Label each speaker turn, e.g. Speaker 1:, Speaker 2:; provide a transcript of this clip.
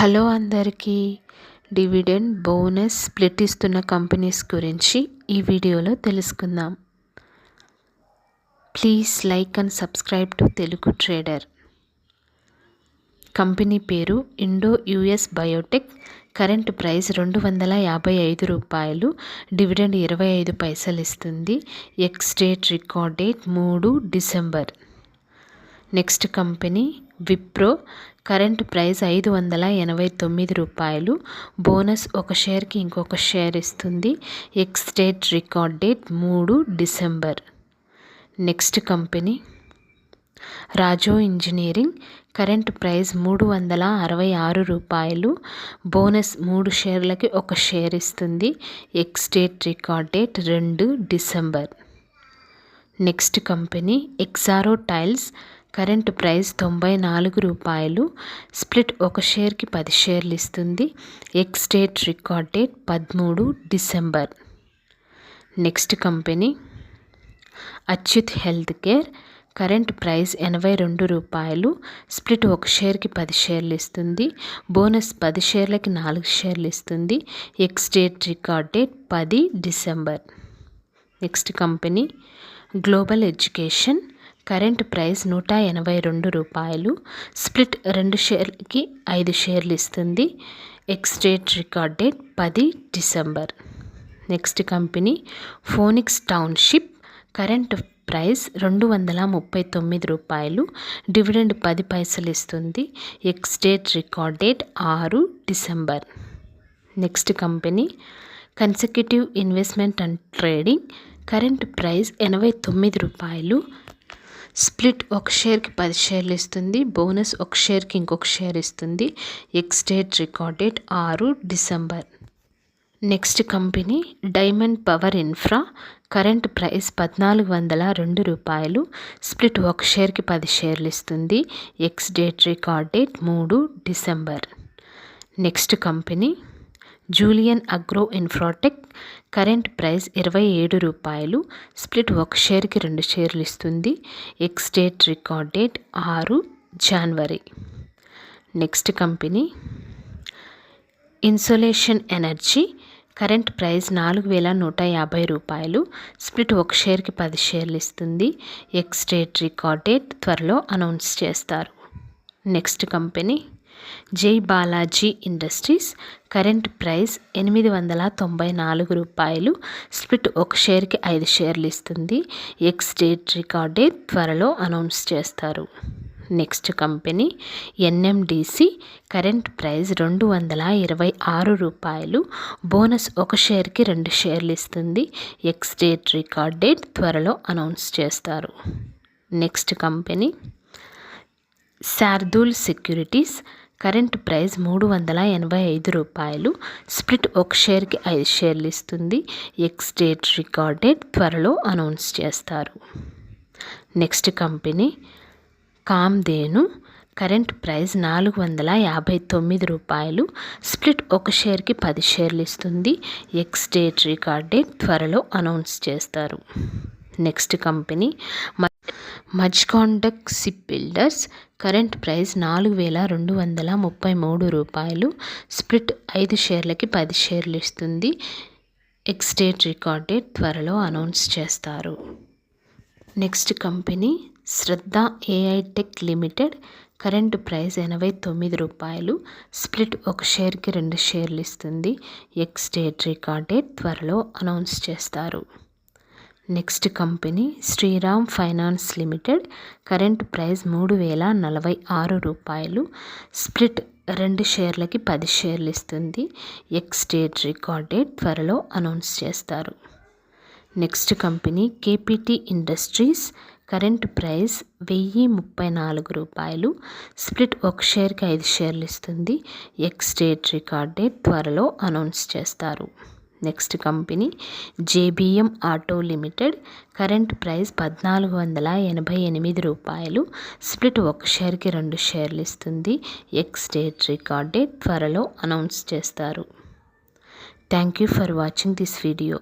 Speaker 1: Hello అందరికీ. Dividend bonus split ఇస్తున్న companies గురించి ఈ వీడియోలో తెలుసుకుందాం. Please like and subscribe to Telugu trader. Company పేరు Indo US biotech. Current price $255. Dividend 25 పైసలు ఇస్తుంది. Ex date record date 3 December. Next company Wipro. Current price $589. Bonus ఒక షేర్కి ఇంకొక షేర్ ఇస్తుంది. Ex date record date 3 December. Next company Rajoo engineering. Current price $366. Bonus 3 షేర్లకి ఒక share ఇస్తుంది. Ex date record date 2 December. Next company Exxaro tiles. Current price $94. Split ఒక షేర్కి 10 షేర్లు ఇస్తుంది. Ex date record date 13 December. Next company Achyut health care. Current price $82. Split ఒక షేర్కి 10 షేర్లు ఇస్తుంది. బోనస్ 10 షేర్లకి 4 షేర్లు ఇస్తుంది. Ex date record date 10 December. Next company global education. Current price $182. Split 2 షేర్లకి 5 షేర్లు ఇస్తుంది. Ex date record date 10 December. Next company Phoenix Township. Current price $239. Dividend 10 పైసలు ఇస్తుంది. Ex date record date 6 December. Next company consecutive investment and trading. Current price $89. Split ఒక షేర్కి 10 షేర్లు ఇస్తుంది. Bonus ఒక షేర్కి ఇంకొక షేర్ ఇస్తుంది. Ex date record date 6 December. Next company diamond power infra. Current price $1402. Split ఒక షేర్కి 10 షేర్లు ఇస్తుంది. Ex date record date 3 December. Next company Julien agro infratech. Current price $27. Split ఒక షేర్కి 2 షేర్లు ఇస్తుంది. ఎక్స్ డేట్ రికార్డ్ డేట్ 6 జనవరి. Next company insolation energy. Current price $4150. Split ఒక షేర్కి 10 షేర్లు ఇస్తుంది. ఎక్స్ డేట్ రికార్డ్ డేట్ త్వరలో అనౌన్స్ చేస్తారు. Next company Jai Balaji industries. Current price $894. Split ఒక షేర్కి 5 షేర్లు ఇస్తుంది. ఎక్స్ డేట్ రికార్డ్ డేట్ త్వరలో అనౌన్స్ చేస్తారు. Next company NMDC. Current price $226. Bonus ఒక షేర్కి 2 షేర్లు ఇస్తుంది. ఎక్స్ డేట్ రికార్డ్ డేట్ త్వరలో అనౌన్స్ చేస్తారు. Next company Shardul securities. Current price $385. Split ఒక షేర్కి 5 షేర్లు ఇస్తుంది. ఎక్స్ డేట్ రికార్డ్ డేట్ త్వరలో అనౌన్స్ చేస్తారు. Next company Kamdhenu. Current price $459. Split ఒక షేర్కి 10 షేర్లు ఇస్తుంది. ఎక్స్ డేట్ రికార్డ్ డేట్ త్వరలో అనౌన్స్ చేస్తారు. Next company Mazagon Dock ship builders. Current price $4233. Split 5 షేర్లకి 10 షేర్లు ఇస్తుంది. ఎక్స్ డేట్ రికార్డ్ డేట్ త్వరలో అనౌన్స్ చేస్తారు. Next company Shradha AI tech limited. Current price $89. Split ఒక షేర్కి 2 షేర్లు ఇస్తుంది. ఎక్స్ డేట్ రికార్డ్ డేట్ త్వరలో అనౌన్స్ చేస్తారు. Next company Shriram finance limited. Current price $3046. Split 2 షేర్లకి 10 షేర్లు ఇస్తుంది. ఎక్స్ డేట్ రికార్డ్ డేట్ త్వరలో అనౌన్స్ చేస్తారు. Next company KPT industries. Current price $1034. Split ఒక షేర్కి 5 షేర్లు ఇస్తుంది. ఎక్స్ డేట్ రికార్డ్ డేట్ త్వరలో అనౌన్స్ చేస్తారు. Next company JBM auto limited. Current price $1488. Split ఒక షేర్కి 2 షేర్లు ఇస్తుంది. ఎక్స్ డేట్ రికార్డ్ డేట్ త్వరలో అనౌన్స్ చేస్తారు. Thank you for watching this video.